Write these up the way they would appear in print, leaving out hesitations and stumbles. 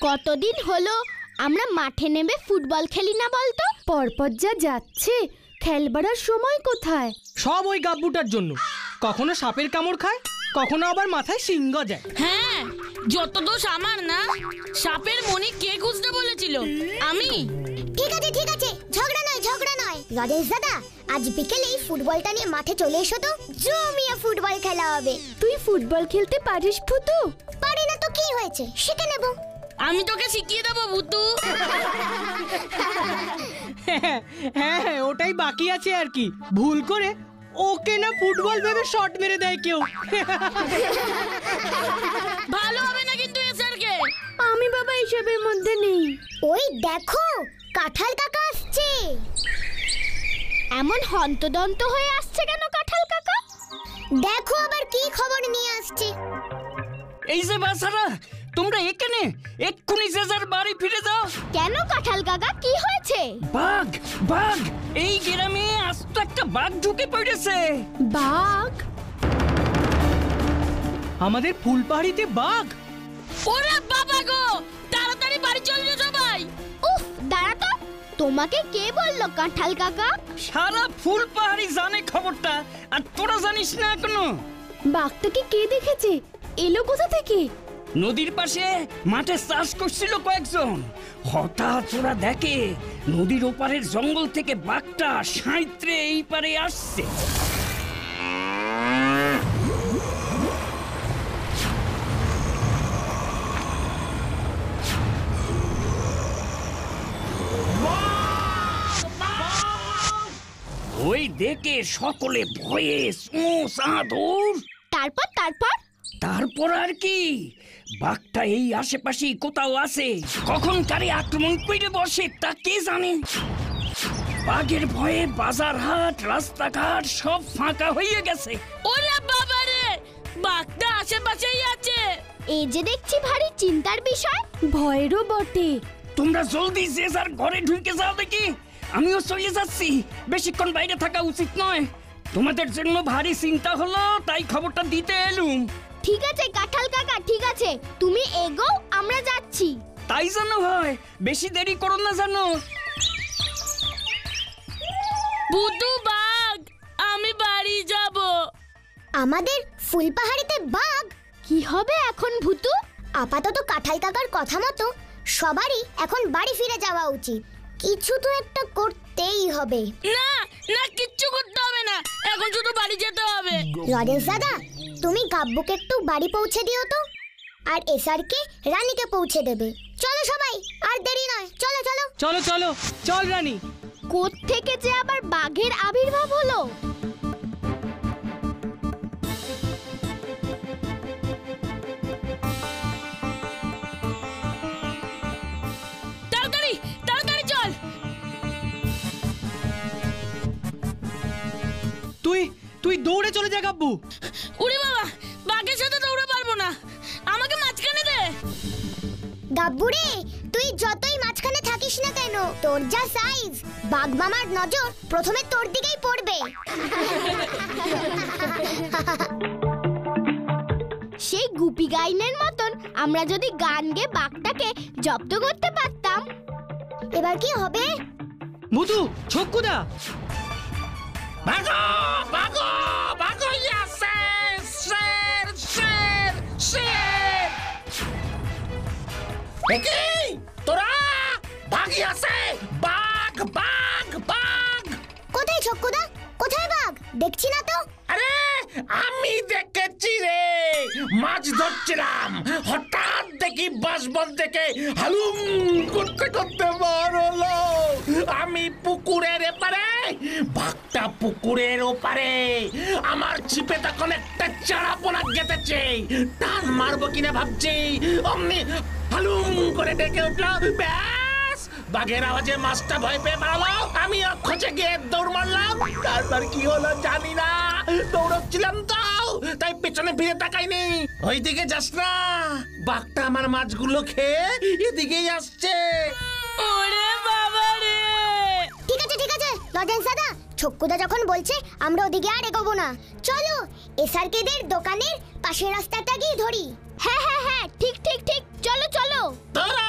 কতদিন হলো আমরা মাঠে নেমে ফুটবল খেলি না বলতো? পরপর যা যাচ্ছে, খেলবার সময় কোথায়? সব ওই গাব্বুটার জন্য। কখনো সাপের কামড় খায়, কখনো আবার মাথায় সিংহ যায়। হ্যাঁ, যত দোষ আমার না। সাপের মনি কে খুঁজতে বলেছিল? আমি। ঠিক আছে, ঝগড়া নয়। রাজেশ দাদা, আজ বিকেলেই ফুটবলটা নিয়ে মাঠে চলে এসো তো, জমিয়ে ফুটবল খেলা হবে। তুই ফুটবল খেলতে পারিস ভুতু? পারি না তো কি হয়েছে, শিখে নেব। আমি তোকে শিখিয়ে দেবো ভুতু। হ্যাঁ, ওটাই বাকি আছে আর কি। ভুল করে ওকে না ফুটবল ভেবে শট মেরে দেয় কেউ। ভালো হবে না কিন্তু স্যারকে। আমি বাবা এইসবের মধ্যে নেই। ওই দেখো, কাঁঠাল কাকা আসছে। এমন হন্তদন্ত হয়ে আসছে কেন কাঁঠাল কাকা? দেখো আবার কি খবর নিয়ে আসছে। এই যে বাচ্চারা, তোমরা এখানে এক্ষুনি যে যার বাড়ি ফিরে যাও। কেন কাঁঠাল কাকা, কি হয়েছে? বাঘ এই গ্রামে আস্ত একটা বাঘ ঢুকে পড়েছে। বাঘ? আমাদের ফুলপাহাড়িতে বাঘ? ওরে বাবা গো, তাড়াতাড়ি বাড়ি চলে যাও সবাই। উফ, দাঁড়া তো। তোমাকে কে বললো কাঁঠাল কাকা? সারা ফুলপাহাড়ি জানে খবরটা, আর তোরা জানিস না এখনো? বাঘটাকে কে দেখেছে? এলো কোথা থেকে? নদীর পাশে মাঠে চাষ করছিল কয়েকজন। হঠাৎ ওরা দেখে নদীর ওপারের জঙ্গল থেকে বাঘটা সাঁতরে এই পারে আসছে। ওই দেখে সকলে ভয়ে দৌড়। তারপর আর কি, বাঘটা এই আশেপাশেই কোথাও আছে। কখন কারে আক্রমণ করে বসে তা কে জানে। বাঘের ভয়ে বাজার হাট রাস্তাঘাট সব ফাঁকা হয়ে গেছে। ওরে বাবা রে, বাঘটা আশেপাশেই আছে। এই যে দেখছি ভারী চিন্তার বিষয়। ভয়েরও বটে। তোমরা জলদি যে যার ঘরে ঢুকে যাও দেখি। আমিও চলে যাচ্ছি, বেশিক্ষণ বাইরে থাকা উচিত নয়। তোমাদের জন্য ভারী চিন্তা হলো, তাই খবরটা দিতে এলুম। ঠিক আছে কাঁঠাল কাকা, ঠিক আছে, তুমি এগো, আমরা যাচ্ছি। তাই জানো হয়, বেশি দেরি করো না জানো। ভুতু বাঘ, আমি বাড়ি যাব। আমাদের ফুলপাহাড়িতে বাঘ? কি হবে এখন ভুতু? আপাতত কাঁঠাল কাকার কথা মতো সবারই এখন বাড়ি ফিরে যাওয়া উচিত। কিছু তো একটা করতেই হবে। না, কিচ্ছু করতে হবে না, এখন শুধু বাড়ি যেতে হবে। রাজেশ দাদা, তুমি গাব্বুকে একটু বাড়ি পৌঁছে দিও তো, আর এসআরকে রানীকে পৌঁছে দেবে। চলো সবাই, আর দেরি নয়, চলো। চল রানী। কোত্থেকে যে আবার বাঘের আবির্ভাব হলো? তাড়াতাড়ি চল। তুই দৌড়ে চলে যা গাব্বু। উড়ি বাবা, বাঘের সাথে দৌড়ে পারবো না, আমাকে মাঝখানে দে। গাব্বু রে, তুই যতই মাঝখানে থাকিস না কেন, তোর যা সাইজ, বাঘ মামার নজর প্রথমে তোর দিকেই পড়বে। সেই গুপি গাইনের মতন আমরা যদি গান গেয়ে বাঘটাকে জব্দ করতে পারতাম। এবার কি হবে? ভুতু, ছক্কুদা, ভাগো ভাগো ভাগো, ইয়াসে শের শের শের। একি তোরা ভাগি আছে, বাঘ বাঘ বাঘ। কোথায় ছক্কুদা, কোথায় বাঘ? দেখছি না তো। আরে আমি দেখেছি রে, মাছ ধরছিলাম, হঠাৎ দেখি বাঁশবন থেকে হালুম করতে করতে বার হলো। আমি পুকুরের এপারে, বাঘটা পুকুরের ওপারে। আমার ছিপে তখন একটা চারা পোনা গেঁথেছে, টান মারবো কিনা ভাবছি, অমনি হালুম করে ডেকে উঠলো। ব্যাস, বাঘের আওয়াজে মাছটা ভয় পেয়ে পালালো। আমি খোঁজে গিয়ে দৌড় মারলাম। তারপর কি হলো জানি না, দৌড়চ্ছিলাম তো, তাই পেছনে ফিরে তাকাইনি। ওইদিকে যাস না, বাঘটা আমার মাছগুলো খেয়ে এদিকেই আসছে। ওরে বাবা রে। ঠিক আছে রাজেশ দাদা, ছক্কুদা যখন বলছে আমরা ওদিকে আর এগোবো না। চলো এসআরকেদের দোকানের পাশের রাস্তাটা গিয়ে ধরি। হ্যাঁ, ঠিক, চলো। তোরা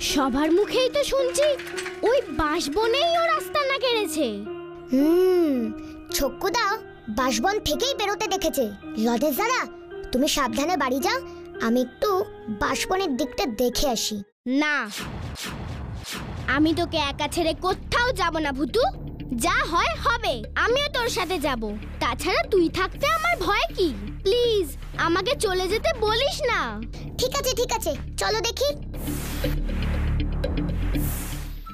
সবার মুখেই তো শুনছি ওই বাঁশবনেই ও রাস্তা না কেড়েছে। ছক্কুদা বাঁশবন থেকেই বেরোতে দেখেছে। লজেন্স দাদা, তুমি সাবধানে বাড়ি যাও, আমি একটু বাঁশবনের দিকটা দেখে আসি। না, আমি তোকে একা ছেড়ে কোথাও যাব না ভুতু। যা হয় হবে, আমিও তোর সাথে যাব। তাছাড়া তুই থাকতে আমার ভয় কি? প্লিজ আমাকে চলে যেতে বলিস না। ঠিক আছে ঠিক আছে, চলো দেখি।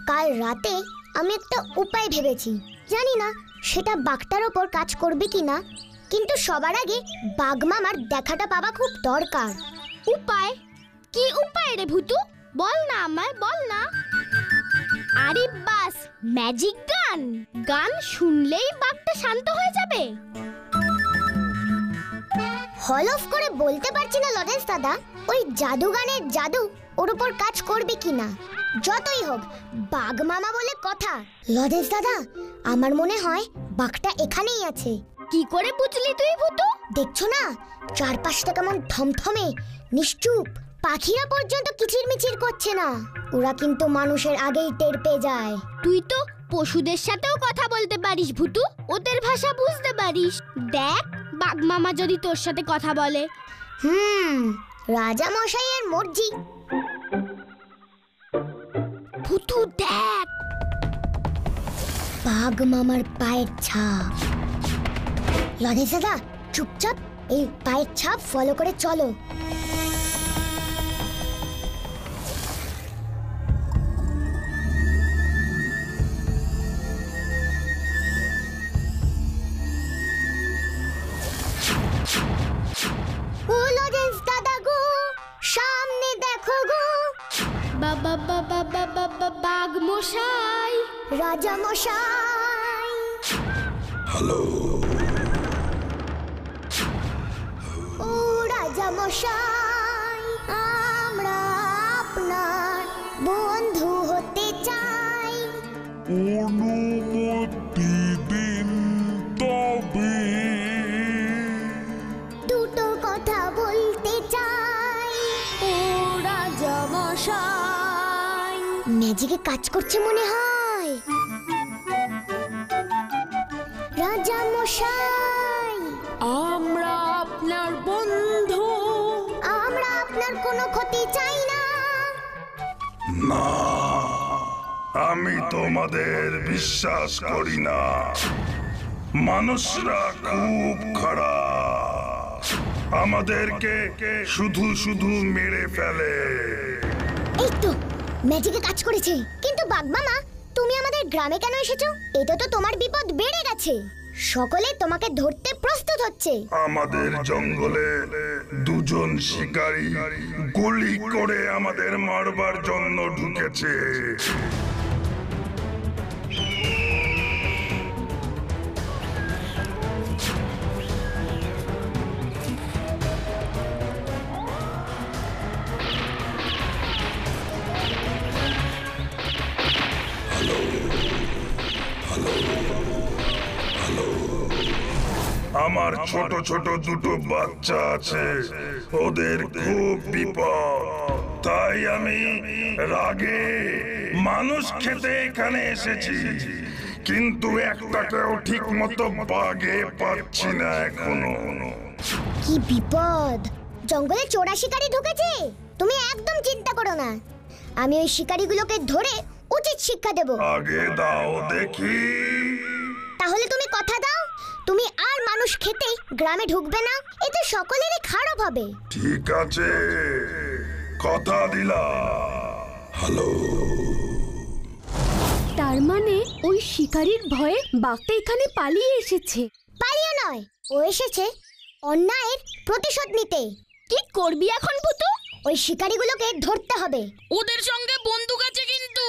কাল রাতে আমি একটা উপায় ভেবেছি, জানি না সেটা বাঘটার ওপর কাজ করবে কিনা, কিন্তু সবার আগে বাঘ মামার দেখাটা পাওয়া খুব দরকার। উপায়? কি উপায় রে ভুতু? বল না আমায়, বল না। আরে বাস, ম্যাজিক গান। গান শুনলেই বাঘটা শান্ত হয়ে যাবে। হলফ করে বলতে পারছি না লজেন্স দাদা, ওই জাদু গানের জাদু ওর উপর কাজ করবে কিনা। যতই হোক বাঘ মামা বলে কথা। লজেন্স দাদা, আমার মনে হয় বাঘটা এখানেই আছে। কি করে বুঝলি তুই ভুতু? দেখছো না চারপাশটা কেমন থমথমে নিশ্চুপ, পাখিরা পর্যন্ত কিচিরমিচির করছে না। ওরা কিন্তু মানুষের আগেই টের পেয়ে যায়। তুই তো পশুদের সাথেও কথা বলতে পারিস ভুতু, ওদের ভাষা বুঝতে পারিস। দেখ বাঘ মামা যদি তোর সাথে কথা বলে। রাজা মশাইয়ের মর্জি। ভুতু দেখ, বাঘ মামার পায়ের ছাপ। লজেন্স দাদা, চুপচাপ এই পায়ের ছাপ ফলো করে চলো। ও লজেন্স দাদা গো, সামনে দেখো গো। বাবা বাবা বাবা বাঘ মশাই, রাজা মশাই। হ্যালো। ও রাজা মশাই, আমরা আপনার বন্ধু হতে চাই। অনুমতি দিন তবে। দুটো কথা বলতে চাই। ও রাজা মশাই। ম্যাজিকে কাজ করছে মনে হয়। রাজা মশাই, আমরা আপনার বন্ধু, আমরা আপনার কোনো ক্ষতি চাই না। না, আমি তোমাদের বিশ্বাস করি না। মানুষরা খুব খারাপ, আমাদেরকে শুধু শুধু মেরে ফেলে। এই তো ম্যাজিকে কাজ করেছে। কিন্তু বাঘ মামা, তুমি আমাদের গ্রামে কেন এসেছো? এটা তো তোমার বিপদ বেড়ে গেছে। সকলে তোমাকে ধরতে প্রস্তুত হচ্ছে। আমাদের জঙ্গলে দুজন শিকারী গুলি করে আমাদের মারবার জন্য ঢুকেছে। আমার ছোট ছোট দুটো বাচ্চা আছে, ওদের খুব বিপদ। তাই আমি রাগে মানুষ খেতে এখানে এসেছি, কিন্তু একটাকেও ঠিক মতো বাগে পাচ্ছি না এখনো। কি বিপদ! জঙ্গলে চোরা শিকারী ঢুকেছে। তুমি একদম চিন্তা করো না, আমি ওই শিকারীগুলোকে ধরে উচিত শিক্ষা দেব। আগে দাও দেখি। তাহলে তুমি কথা দাও, তুমি আর মানুষ খেতে গ্রামে ঢুকবে না। এতে সকলেরই খারাপ হবে। ঠিক আছে, কথা দিলাম। হ্যালো। তার মানে ওই শিকারীর ভয়ে বাঘটা এখানে পালিয়ে এসেছে। পালিয়ে নয়, ও এসেছে অন্যায়ের প্রতিশোধ নিতে। কি করবি এখন ভুতু? ওই শিকারীগুলোকে ধরতে হবে। ওদের সঙ্গে বন্দুক আছে কিন্তু।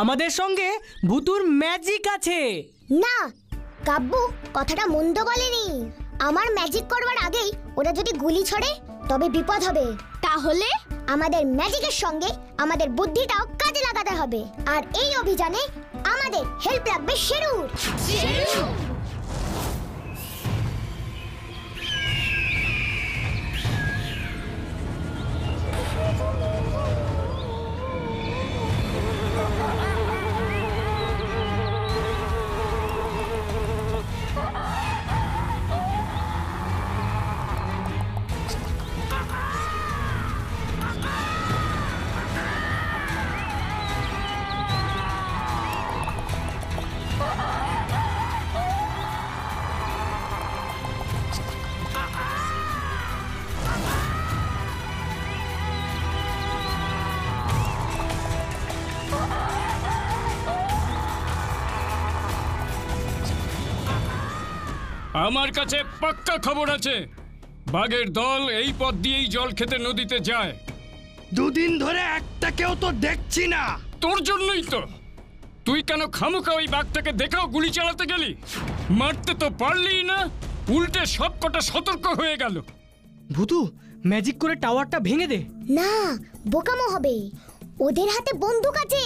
আমাদের সঙ্গে ভুতুর ম্যাজিক আছে। না, কাব্বু কথাটা মন্দ বলেনি। আমার ম্যাজিক করবার আগেই ওরা যদি গুলি ছড়ে তবে বিপদ হবে। তাহলে আমাদের ম্যাজিকের সঙ্গে আমাদের বুদ্ধিটাও কাজে লাগাতে হবে। আর এই অভিযানে আমাদের হেল্প লাগবে শেরুর। আমার কাছে পাক্কা খবর আছে, বাঘের দল এই পথ দিয়েই জল খেতে নদীতে যায়। দুদিন ধরে একটাকেও তো দেখছি না। তোর জন্যই তো। তুই কেন খামোখা ওই বাঘটাকে দেখাও গুলি চালাতে গেলি? মারতে তো পারলি না, উল্টে সব কটা সতর্ক হয়ে গেল। ভূতু, ম্যাজিক করে টাওয়ারটা ভেঙে দে। না, বোকামো হবে। ওদের হাতে বন্দুক আছে,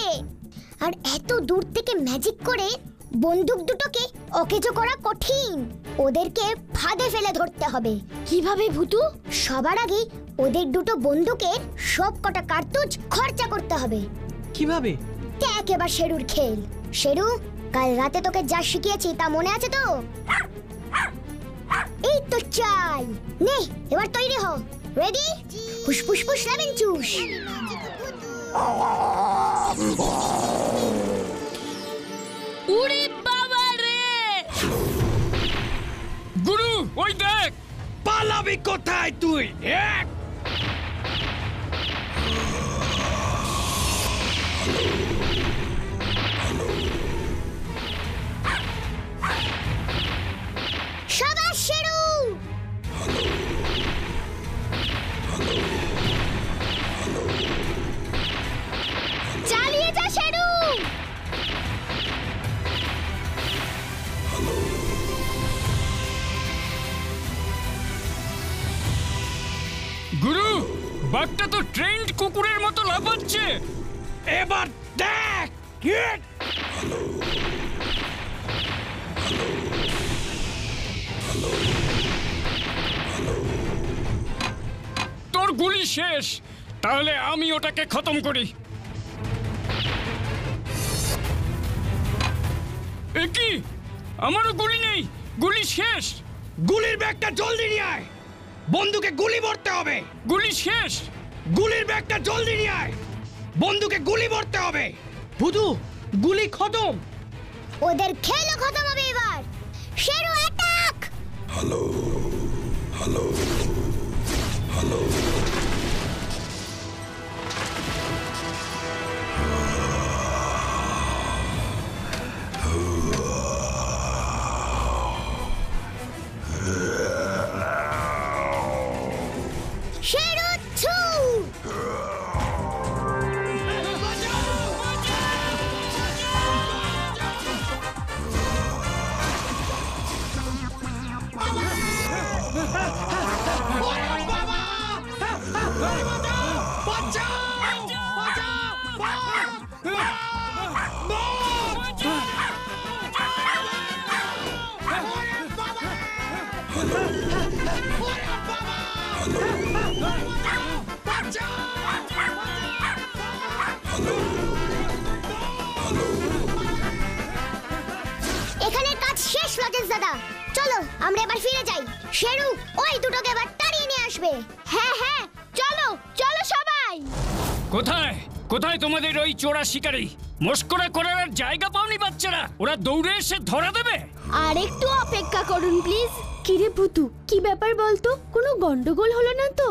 আর এত দূর থেকে ম্যাজিক করে বন্দুক দুটোকে অকেজো করা কঠিন। ওদেরকে ফাঁদে ফেলে ধরতে হবে। কিভাবে ভূতু? সবার আগে ওদের দুটো বন্দুকের সব কটা কার্তুজ খরচা করতে হবে। কিভাবে? দেখ এবার শেরুর খেল। শেরু, কাল রাতে তোকে যা শিখিয়েছি তা মনে আছে তো? এই তো চাই। নে, এবার তৈরি হ। রেডি? ফুসফুস ফুস লেমন জুস। উড়ি বাবা রে! গুরু, ওই দেখ! পালাবি কোথায় তুই? এক শাবাশ শেরু। চালিয়ে যা শেরু। গুরু, বাঘটা তো ট্রেন্ড কুকুরের মতো লাফাচ্ছে। এবার দেখ। হিট! তোর গুলি শেষ, তাহলে আমি ওটাকে খতম করি। এ কি? আমারও গুলি নেই, গুলি শেষ। গুলির ব্যাগটা জলদি নিয়ে আয়। বন্দুকে গুলি ভরতে হবে। গুলি শেষ। গুলির ব্যাগটা জলদি নিয়ে আয়। বন্দুকে গুলি ভরতে হবে। ভূতু, গুলি খতম। ওদের খেলও খতম হবে এবার। Sheru attack! Hello hello hello. Sheru ছু! এখানে কাজ শেষ লজেন্স দাদা। চলো আমরা এবার ফিরে যাই। শেরু ওই দুটোকে এবার তাড়িয়ে নিয়ে আসবে। হ্যাঁ হ্যাঁ, চলো চলো সবাই। কোথায় কোথায় তোমাদের ওই চোরা শিকারী? মস্করা করার আর জায়গা পাওনি বাচ্চারা? ওরা দৌড়ে এসে ধরা দেবে। আর একটু অপেক্ষা করুন প্লিজ। কিরে ভূতু, কি ব্যাপার বলতো? কোনো গন্ডগোল হলো না তো?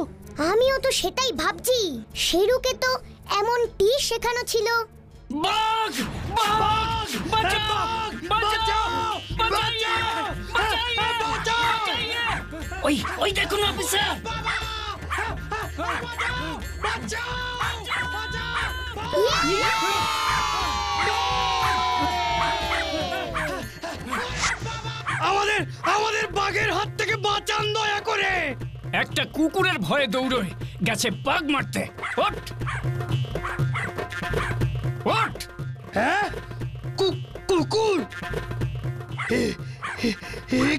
আমিও তো সেটাই ভাবছি। শেরুকে তো এমন টি শেখানো ছিল। বাঘ! বাঘ! বাঁচাও! বাঁচাও! বাঁচাইয়ে! বাঁচাইয়ে! বাঁচাইয়ে! ওই দেখুন অফিসার! আমাদের আমাদের বাঘের হাত থেকে বাঁচান দয়া করে। একটা কুকুরের ভয়ে দৌড়োয় গেছে বাঘ মারতে। ওঠ! ওঠ! হ্যাঁ, কুকুর? এ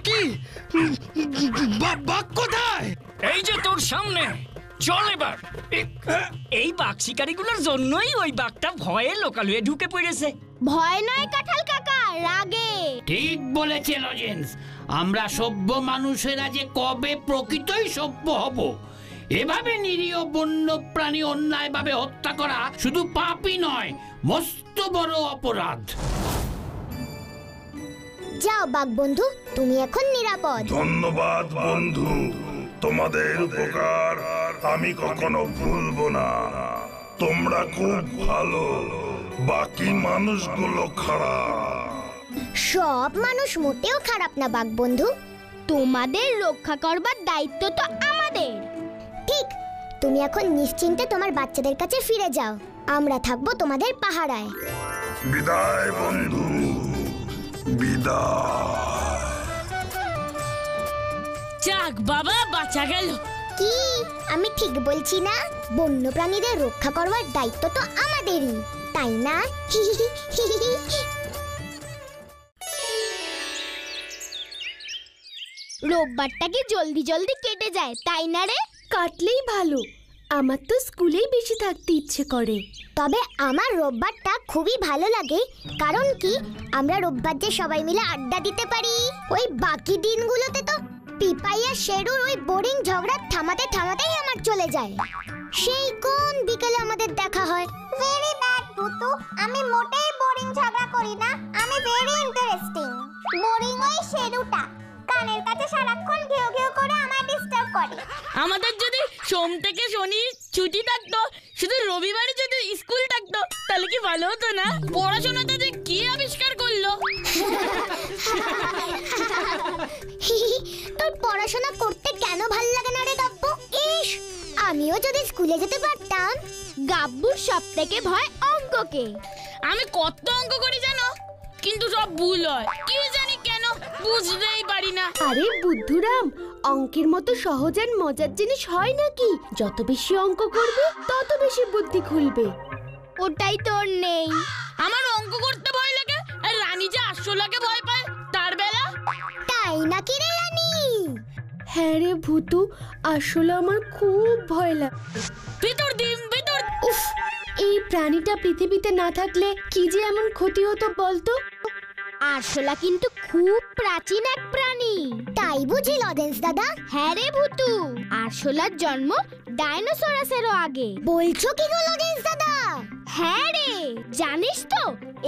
কি? বাঘ কোথায়? এই যে তোর সামনে। চল এবার। এই বাঘ শিকারীগুলোর জন্যই ওই বাঘটা ভয়ে লোকালয়ে ঢুকে পড়েছে। ভয় নয় কাঁঠাল কাকা, রাগে। ঠিক বলেছে লজেন্স। আমরা সভ্য মানুষেরা যে কবে প্রকৃতই সভ্য হব। এভাবে নিরীহ বন্য প্রাণী অন্যায়ভাবে হত্যা করা শুধু পাপই নয়, মস্ত বড় অপরাধ। যাও বাঘ বন্ধু, তুমি এখন নিরাপদ। ধন্যবাদ বন্ধু, তোমাদের উপকার আমি কখনো ভুলবো না। তোমরা খুব ভালো, বাকি মানুষগুলো খারাপ। সব মানুষ মোটেও খারাপ না বাঘ বন্ধু। তোমাদের রক্ষা করবার দায়িত্ব তো আমাদের। ঠিক, তুমি এখন নিশ্চিন্তে তোমার বাচ্চাদের কাছে ফিরে যাও, আমরা থাকবো তোমাদের পাহারায়। বিদায় বন্ধু, বিদায়। যাক বাবা, বাঁচা গেল। কি আমি ঠিক বলছি না? বন্য প্রাণীদের রক্ষা করবার দায়িত্ব তো আমাদেরই, তাই না? রোববারটা কি জলদি জলদি কেটে যায়, তাই না রে? কাটলেই ভালো, আমার তো স্কুলেই বেশি থাকতে ইচ্ছে করে। তবে আমার রোববারটা খুবই ভালো লাগে, কারণ কি আমরা রোববার যে সবাই মিলে আড্ডা দিতে পারি। ওই বাকি দিনগুলোতে তো পিপাই আর শেরুর ওই বোরিং ঝগড়া থামাতে থামাতেই আমার চলে যায়। সেই কোন বিকেলে আমাদের দেখা হয়। ভেরি ব্যাড ভূতু, আমি মোটেই বোরিং ঝগড়া করি না, আমি ভেরি ইন্টারেস্টিং। বোরিং ওই শেরুটা কানের কাছে সারাক্ষণ ঘেউ ঘেউ করে আমায় ডিস্টার্ব করে। আমাদের যদি সোম থেকে শনি ছুটি থাকতো, শুধু রবিবারে যদি স্কুল থাকতো, তাহলে কি ভালো হতো না? পড়াশোনাতে যে কি আবিষ্কার করলো। তোর পড়াশোনা করতে কেন ভাল লাগে না রে গাব্বু? ইস, আমিও যদি স্কুলে যেতে পারতাম। গাব্বুর সব থেকে ভয় অঙ্ককে। আমি কত অঙ্ক করি জানো, কিন্তু সব ভুল হয়, কি জানি কেন, বুঝতেই পারি না। আরে বুদ্ধুরাম, অঙ্কের মতো সহজ আর মজার জিনিস হয় নাকি? যত বেশি অঙ্ক করবে তত বেশি বুদ্ধি খুলবে। ওটাই তোর নেই। আমার অঙ্ক করতে ভয় লাগে, আর রানী যে আরশোলাকে ভয় পায় তার বেলা। তাই নাকি রে রানী? হ্যাঁ রে ভূতু, আসলে আমার খুব ভয় লাগে। ভিতর দিন ভিতর। উফ, এই প্রাণীটা পৃথিবীতে না থাকলে কি যে এমন ক্ষতি হতো বলতো? আরশোলা কিন্তু খুব প্রাচীন এক প্রাণী। তাই বুঝি লজেন্স দাদা? হ্যাঁ রে ভূতু, আরশোলার জন্ম ডাইনোসরাসেরও আগে। বলছো কি গো লজেন্স দাদা? হ্যাঁ রে, জানিস তো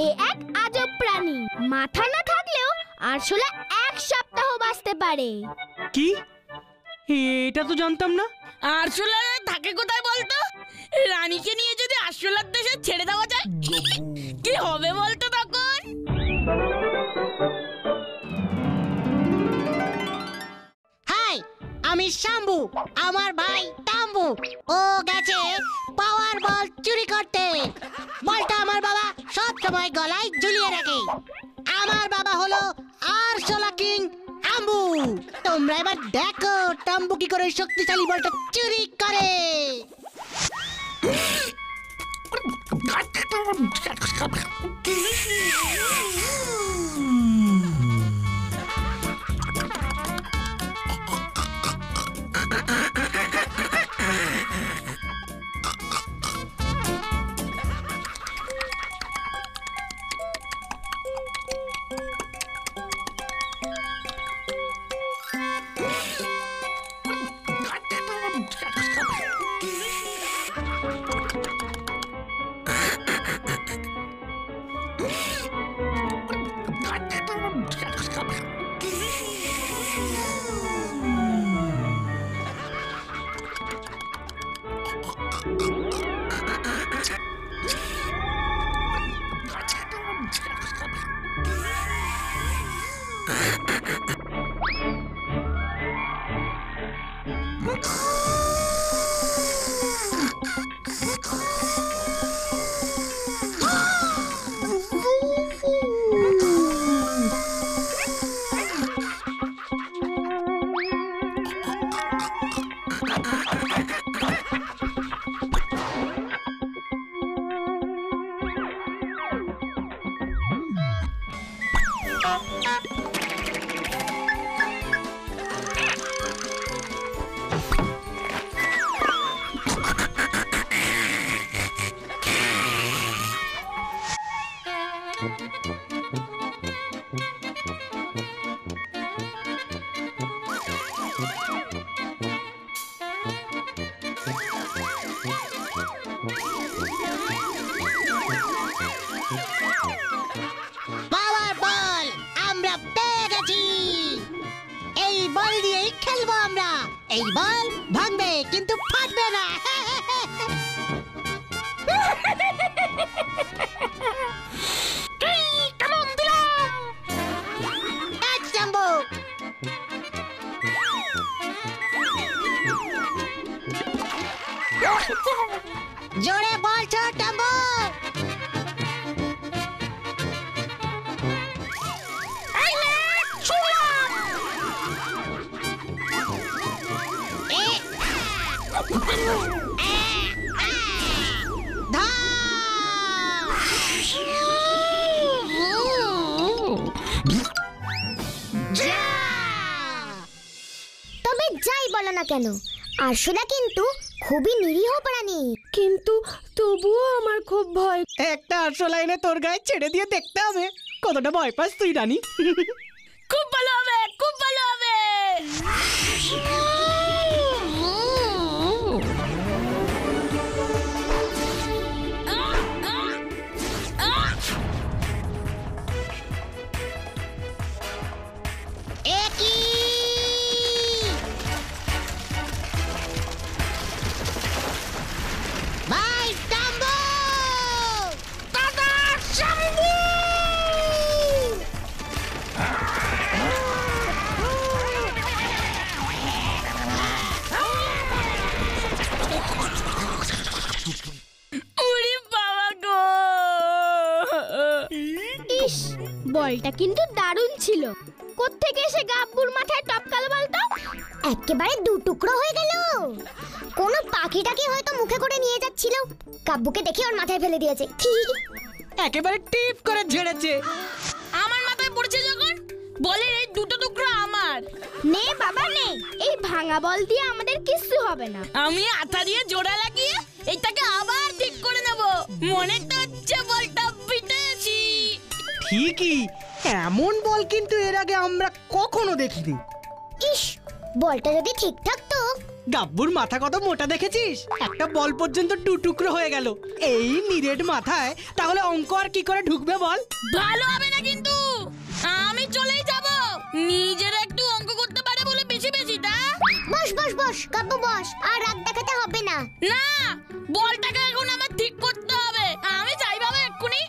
এ এক আজব প্রাণী। মাথা না থাকলেও আরশোলা 1 সপ্তাহ বাঁচতে পারে। কি? এটা তো জানতাম না। আরশোলা থাকে কোথায় বলতো? রানীকে নিয়ে যদি আরশোলার দেশে ছেড়ে দেওয়া যায়, কি হবে বলতো তখন? হাই, আমি শাম্বু, আমার ভাই তাম্বু। ও গেছে পাওয়ার বল চুরি করতে। বলটা আমার বাবা সব সময় গলায় ঝুলিয়ে রাখে। আমার বাবা হলো আরশোলা কিং আম্বু। তোমরা এবার দেখো তাম্বু কি করে শক্তিশালী বলটা চুরি করে। পাওয়ার বল আমরা পেয়ে গেছি। এই বল দিয়েই খেলবো আমরা। এই বল ভাঙবে কিন্তু ফাটবে না। কেমন দিলাম? এক জাম্বো। তবে যাই বলো না কেন, আরশোলা কিন্তু খুবই নিরীহ প্রাণী। কিন্তু তবুও আমার খুব ভয়। একটা আরশোলা এনে তোর গায়ে ছেড়ে দিয়ে দেখতে হবে কতটা ভয় পাস তুই রানী। খুব ভালো হবে, খুব ভালো হবে। ভাই টাম্বু! দাদা শম্ভু! ওরে বাবা গো! ইস, বলটা কিন্তু দারুণ ছিল। কোত্থেকে এসে গাব্বুর মাথায় টপকালো বলতো? একেবারে দু টুকরো হয়ে গেল। কোনো পাখিটাকে হয়তো মুখে করে নিয়ে যাচ্ছিল, কাব্বুকে দেখে ওর মাথায় ফেলে দিয়েছে। একেবারে টিপ করে ঝেড়েছে। আমার মাথায় পড়ছে যখন, বলে এই দুটো টুকরো আমার। নে বাবা নে, এই ভাঙা বল দিয়ে আমাদের কিচ্ছু হবে না। আমি আঠা দিয়ে জোড়া লাগিয়ে এইটাকে আবার ঠিক করে নেব। মনে তো হচ্ছে বলটা পিটেছি। ঠিকই, এমন বল কিন্তু এর আগে আমরা কখনো দেখিনি। ইস, বলটা যদি ঠিক থাকতো। গাব্বুর মাথা কত মোটা দেখেছিস? একটা বল পর্যন্ত দু টুকরো হয়ে গেল। এই নিরেট মাথায় তাহলে অঙ্ক আর কি করে ঢুকবে বল? ভালো হবে না কিন্তু। আমি চলেই যাব। নিজের একটু অঙ্ক করতে পারে বলে বেশি বেশি তা। বস বস বস কাব্বু বস, আর রাগ দেখাতে হবে না। না, বলটাকে এখন আমার ঠিক করতে হবে। আমি চাই বাবা এক্ষুনি।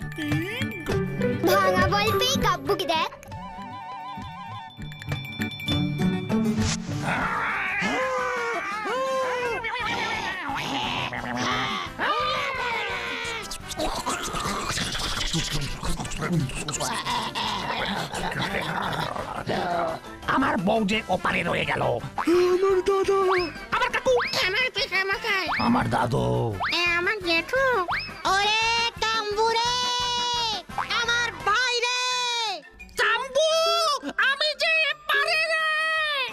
ভাঙা বল পেয়ে কাব্বুকে দেখ। আমার বউ যে ওপারে রয়ে গেল। আমার দাদা, আমার কাকু, আমার দাদু, আমার জেঠু। ওরে টাম্বু রে, আমার ভাই রে! শম্ভু, আমি যে পারে রে।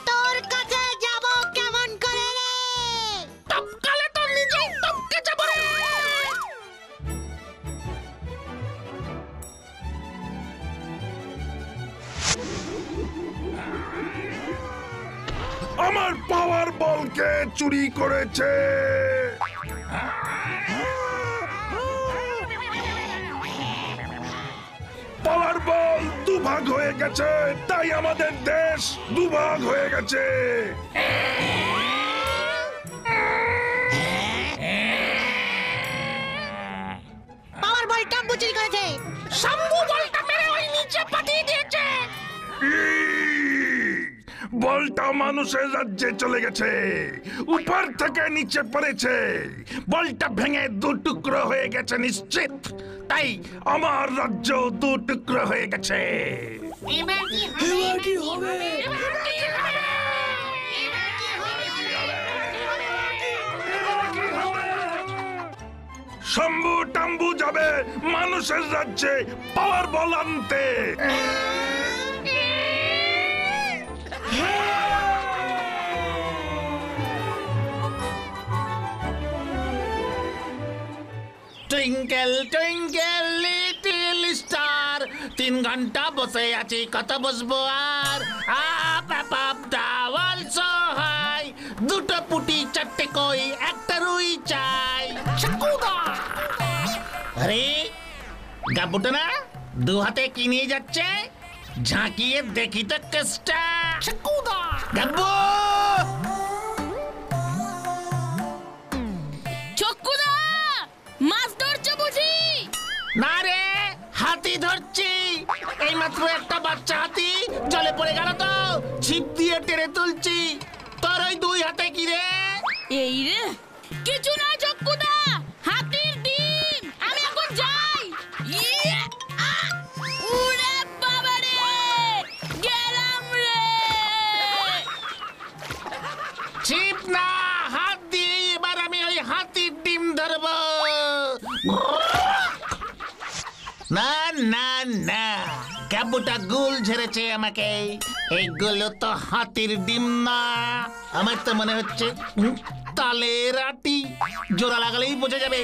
তোর কাছে যাব কেমন করে রে? টপকালে তো নিজেই টপকে যাব রে। আমার পাওয়ার বলকে চুরি করেছে। পাওয়ার বল দুভাগ হয়ে গেছে, তাই আমাদের দেশ দুভাগ হয়ে গেছে। পাওয়ার বল টাম্বু চুরি করেছে। শম্ভু বলটা মেরে ওই নিচে পাঠিয়ে দিয়েছে। বলটা মানুষের রাজ্যে চলে গেছে, উপর থেকে নিচে পড়েছে। বলটা ভেঙে দু টুকরো হয়ে গেছে নিশ্চিত, তাই আমার রাজ্য দু টুকরো হয়ে গেছে। এবার কি হবে? শম্ভু টাম্বু যাবে মানুষের রাজ্যে পাওয়ার বল আনতে। টুইঙ্কেল টুইঙ্কেল লিটল স্টার, 3 ঘন্টা বসে আছি, কত বসবো আর? আপ আপ আপ দাও অলসো হাই, দুটো পুটি চারটে কই একটা রুই চাই। চাকুদা! আরে গাবুটা না দু হাতে কি নিয়ে যাচ্ছে? ঝাঁকিয়ে দেখি তো কেসটা। চাকুদা! গাব্বু! চক্কুদা, মাছ ধরছো বুঝি? না রে, হাতি ধরছি। এইমাত্র একটা বাচ্চা হাতি জলে পড়ে গেল তো, ছিপ দিয়ে টেনে তুলছি। তোর ওই 2 হাতে কি রে? এই রে, কিছু না চক্কুদা, হাতির ডিম। আমি এখন যাই। ইয়ে! উড়ে বাবা রে, গেলাম রে। ছিপ না, হাত দিয়ে এবার আমি না না না, কাবুটা গুল ঝেড়েছে আমাকে। এইগুলো তো হাতির ডিম না, আমার তো মনে হচ্ছে তালের আটি। জোড়া লাগালেই বোঝা যাবে।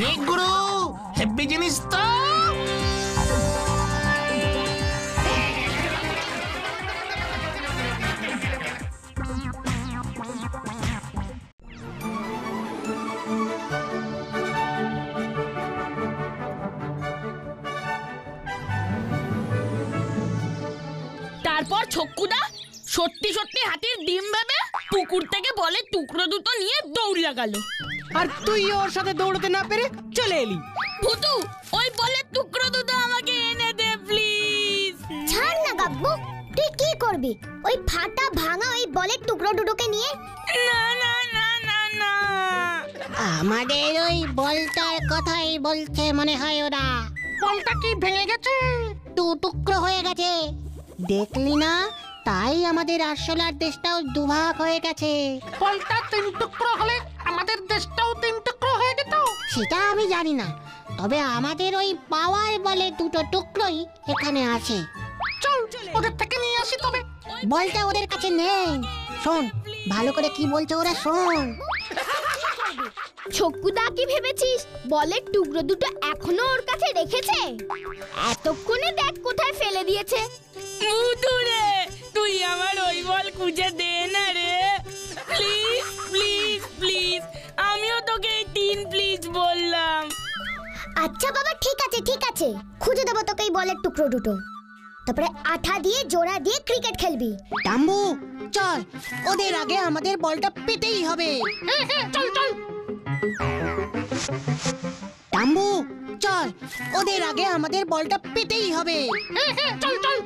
রে গুরু, হেব্বি জিনিস তো। তারপর ছক্কুদা সত্যি সত্যি হাতির ডিম ভেবে পুকুর থেকে বলের টুকরো দুটো নিয়ে দৌড়িয়ে গেল। আর তুই ওর সাথে দৌড়তে না পেরে চলে এলি। ভুতু, ওই বলের টুকরো দুটো আমাকে এনে দে প্লিজ। ছাড় না গাব্বু, তুই কি করবি ওই ফাটা ভাঙা ওই বলের টুকরো দুটোকে নিয়ে? না না না না না, আমাদের ওই বলটার কথাই বলছে মনে হয় ওরা। বলটা কি ভেঙে গেছে? দু টুকরো হয়ে গেছে, দেখলি না? তাই আমাদের আরশোলার দেশটাও দুভাগ হয়ে গেছে। বলটা 3 টুকরো হলে আমাদের দেশটাও 3 টুকরো হয়ে যেত। সেটা আমি জানি না, তবে আমাদের ওই পাওয়ার বলে 2টো টুকরোই এখানে আছে। চল ওদের থেকে নিয়ে আসি তবে। বলটা ওদের কাছে নেই। শোন ভালো করে কি বলছে ওরা, শোন। ছক্কুদা কি ভেবেছিস বলের টুকরো দুটো এখনো ওর কাছে রেখেছে? এতক্ষণে দেখ কোথায় ফেলে দিয়েছে। ভুতু রে, তুই আমার ওই বল খুঁজে দে না রে, প্লিজ প্লিজ প্লিজ। আমিও তোকে এই 3 প্লিজ বললাম। আচ্ছা বাবা, ঠিক আছে ঠিক আছে, খুঁজে দেবো তোকে এই বলের টুকরো দুটো। তারপরে আঠা দিয়ে জোড়া দিয়ে ক্রিকেট খেলবি। টাম্বু চল, ওদের আগে আমাদের বলটা পেতেই হবে। চল চল টাম্বু, চল ওদের আগে আমাদের বলটা পেতেই হবে। চল চল।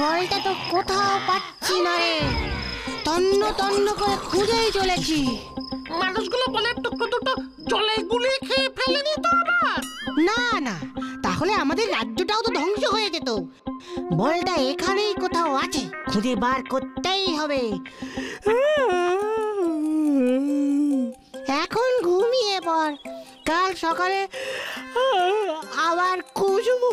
বলটা তো কোথাও পাচ্ছি না রে, তন্ন তন্ন করে খুঁজেই চলেছি। মানুষগুলো বলে টুকরো দুটো জলে গুলিয়ে খেয়ে ফেলেনি তো আবার? না না, তাহলে আমাদের রাজ্যটাও তো ধ্বংস হয়ে যেত। বলটা এখানেই কোথাও আছে, খুঁজে বার করতেই হবে। এখন ঘুমিয়ে পড়, কাল সকালে আবার খুঁজবো।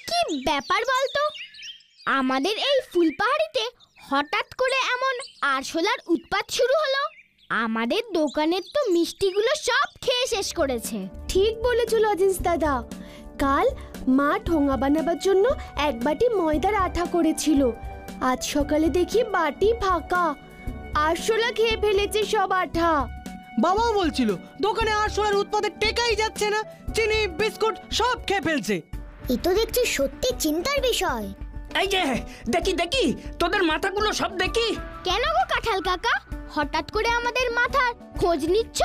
কি ব্যাপার বলতো, আমাদের এই ফুলপাহাড়িতে হঠাৎ করে এমন আরশোলার উৎপাত শুরু হলো? আমাদের দোকানের তো মিষ্টিগুলো সব খেয়ে শেষ করেছে। ঠিক বলেছো লজেন্স দাদা, কাল মা ঠোঙা বানাবার জন্য 1 বাটি ময়দার আঠা করেছিল, আজ সকালে দেখি বাটি ফাঁকা। আরশোলা খেয়ে ফেলেছে সব আঠা। বাবাও বলছিল দোকানে আরশোলার উৎপাদে টেকাই যাচ্ছে না, চিনি বিস্কুট সব খেয়ে ফেলছে। এ তো দেখছি সত্যি চিন্তার বিষয়। এই যে দেখি দেখি তোদের মাথাগুলো সব দেখি। কেন গো কাঁঠাল কাকা, হঠাৎ করে আমাদের মাথার খোঁজ নিচ্ছ?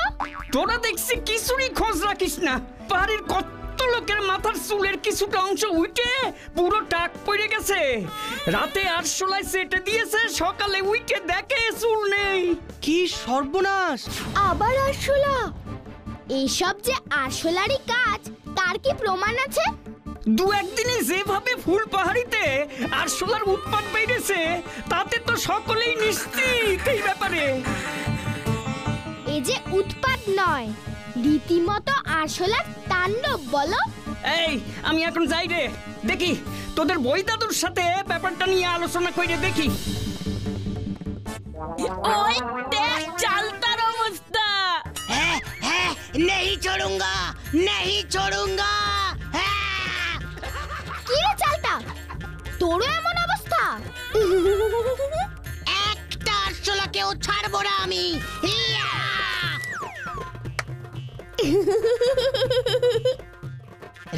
তোরা দেখছি কিছুরই খোঁজ রাখিস না। পাহাড়ের কত লোকের মাথার চুলের কিছুটা অংশ উঠে পুরো টাক পড়ে গেছে। রাতে আরশোলায় সেটে দিয়েছে, সকালে উঠে দেখে চুল নেই। কি সর্বনাশ! আবার আরশোলা? এইসব যে আরশোলারই কাজ তার কি প্রমাণ আছে? দু একদিনে যেভাবে ফুল পাহাড়িতে আরশোলার উৎপাত বেড়েছে তাতে তো সকলেই নিশ্চিত এই ব্যাপারে। এই যে উৎপাত নয়, রীতিমতো আরশোলার তাণ্ডব বলো। এই আমি এখন যাই রে, দেখি তোদের বই দাদুর সাথে ব্যাপারটা নিয়ে আলোচনা করে দেখি। ওই দেখ চালতার অবস্থা। হ্যাঁ হ্যাঁ, नहीं छोड़ूंगा, नहीं छोड़ूंगा। কি রে চালতা, তোরও এমন অবস্থা? একটা আরশোলাকেও ছাড়বো না আমি। ইয়া!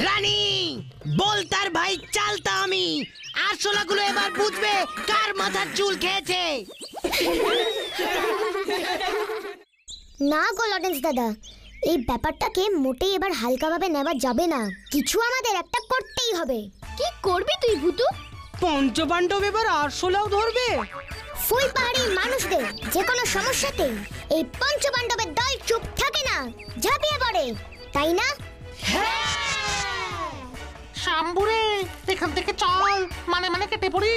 রানী বল তার ভাই চালতা আমি। আরশোলাগুলো এবার বুঝবে কার মাথার চুল খেয়েছে। না গো লরেন্স দাদা, এই ব্যাপারটাকে মোটেই এবার হালকাভাবে নেওয়া যাবে না। কিছু আমাদের একটা করতেই হবে। কি করবি তুই ভুতু? পঞ্চপাণ্ডব এবার আরশোলাও ধরবে? ফুল পাহাড়ির মানুষদের যে কোনো সমস্যাতে এই পঞ্চপাণ্ডবের দল চুপ থাকে না, ঝাঁপিয়ে পড়ে, তাই না? শাম্বুরে, এখান থেকে চল, মানে কেটে পড়ি।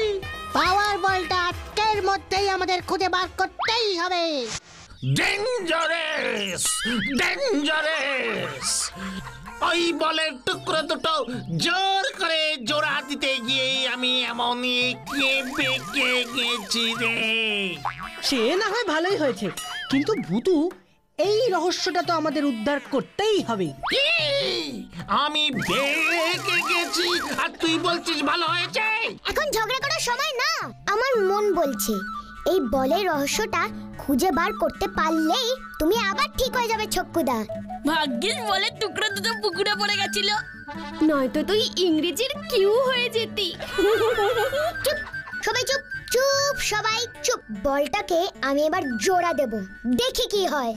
পাওয়ার বলটা আজকের মধ্যেই আমাদের খুঁজে বার করতেই হবে। Dangerous, dangerous! ওই বলের টুকরো দুটো জোর করে জোড়া দিতে গিয়ে আমি এমন এঁকে বেঁকে গেছি রে। সে না হয় ভালোই হয়েছে, কিন্তু ভূতু এই রহস্যটা তো আমাদের উদ্ধার করতেই হবে। কি? আমি বেঁকে গেছি আর তুই বলছিস ভালো হয়েছে? এখন ঝগড়া করার সময় না। আমার মন বলছে এই বলের রহস্যটা খুঁজে বার করতে পারলেই তুমি আবার ঠিক হয়ে যাবে ছক্কুদা। ভাগ্যিস বলে টুকরো দুটো পুকুরে পড়ে গেছিল, নয়তো তুই ইংরেজির কিউ হয়ে যেতি। চুপ সবাই, চুপ চুপ সবাই চুপ। বলটাকে আমি এবার জোড়া দেব, দেখি কি হয়।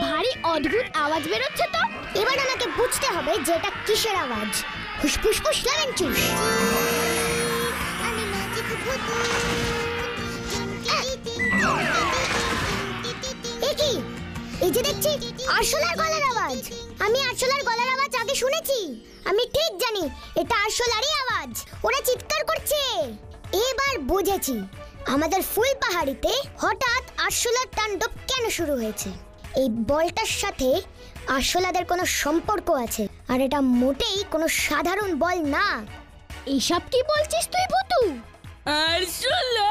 ভারী অদ্ভুত আওয়াজ বেরোচ্ছে তো। এবার আমাকে বুঝতে হবে যে এটা কিসের আওয়াজ। ফুসফুস ফুস লেমন চুস। কি? এই যে দেখছি আরশোলার গলার আওয়াজ। আমি আরশোলার গলার আওয়াজ আগে শুনেছি। আমি ঠিক জানি এটা আরশোলারই আওয়াজ। ওরা চিৎকার করছে। এবার বুঝেছি আমাদের ফুল পাহাড়িতে হঠাৎ আরশোলার তাণ্ডব কেন শুরু হয়েছে। এই বলটার সাথে আরশোলাদের কোনো সম্পর্ক আছে, আর এটা মোটেই কোনো সাধারণ বল না। এইসব কি বলছিস তুই ভুতু? আরশোলা!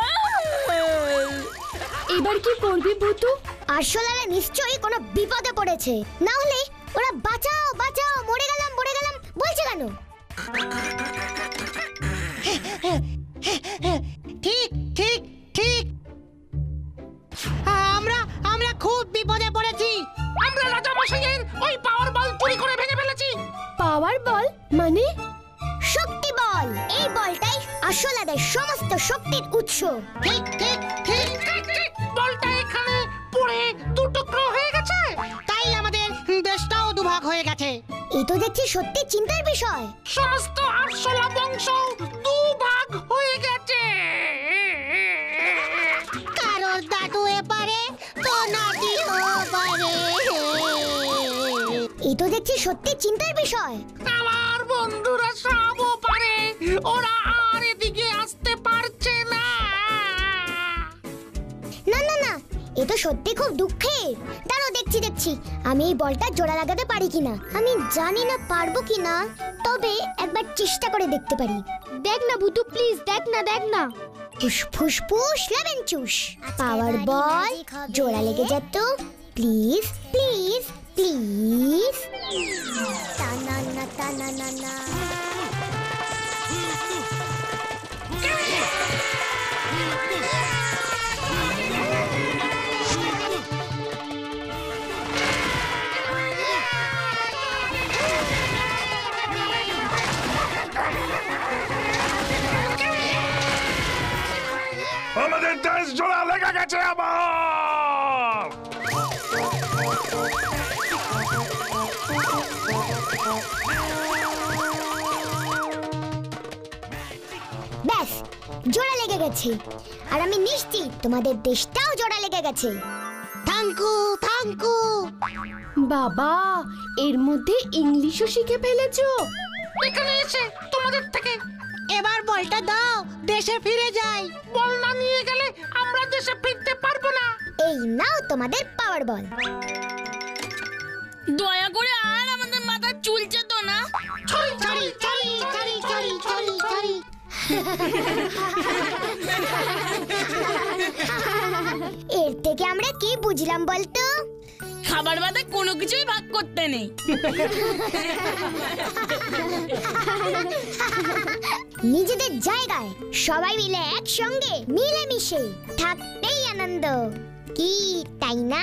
এবার কি করবি ভুতু? আরশোলারা নিশ্চয়ই কোনো বিপদে পড়েছে, না হলে ওরা বাঁচাও বাঁচাও মরে গেলাম বলছে কেন? ঠিক ঠিক ঠিক, আমরা খুব বিপদে পড়েছি। আমরা রাজা মশাইয়ের ওই পাওয়ার বল চুরি করে ভেঙে ফেলেছি। পাওয়ার বল মানে? শক্তি বল। এই বলটাই আরশোলাদের সমস্ত শক্তির উৎস। ঠিক ঠিক ঠিক, বলটা এখানে পড়ে দু টুকরো হয়ে গেছে, তাই আমাদের দেশটাও দুভাগ হয়ে গেছে। এই তো দেখছি সত্যি চিন্তার বিষয়। সমস্ত আরশোলা বংশ দুভাগ হয়ে গেছে। কারোর দাদু এপারে তো নাতিও পারে। এই তো দেখছি সত্যি চিন্তার বিষয়। আমার বন্ধুরা সবও পারে, ওরা আর এদিকে আসতে পারছে না। না না না, এ তো সত্যি খুব দুঃখের। দাঁড়াও দেখছি আমি এই বলটা জোড়া লাগাতে পারি কিনা। আমি জানি না পারবো কিনা, তবে একবার চেষ্টা করে দেখতে পারি। দেখ না ভুতু, প্লিজ দেখ না, দেখ না। ফুস ফুস ফুস লেমন চুস। পাওয়ার বল জোড়া লেগে যেত, প্লিজ প্লিজ প্লিজ। টানা না টানা না না। আমাদের দেশ জোড়া লেগে গেছে আবার। ব্যাস জোড়া লেগে গেছে, আর আমি নিশ্চিত তোমাদের দেশটাও জোড়া লেগে গেছে। থ্যাঙ্কু থ্যাঙ্কু। বাবা, এর মধ্যে ইংলিশও শিখে ফেলেছো। এখানে এসে তোমাদের থেকে এবার বলটা দাও, দেশে ফিরে যাই। বল না নিয়ে গেলে আমরা দেশে ফিরতে পারবো না। এই নাও তোমাদের পাওয়ার বল। দয়া করে আর আমাদের মাথা চুলছে তো না। ছড়ি ছড়ি ছড়ি ছড়ি ছড়ি ছড়ি ছড়ি। এর থেকে আমরা কি বুঝলাম বলতো? খাবার বাদে কোনো কিছুই ভাগ করতে নেই। নিজেদের জায়গায় সবাই মিলে একসঙ্গে মিলেমিশে থাকতেই আনন্দ, কি তাই না?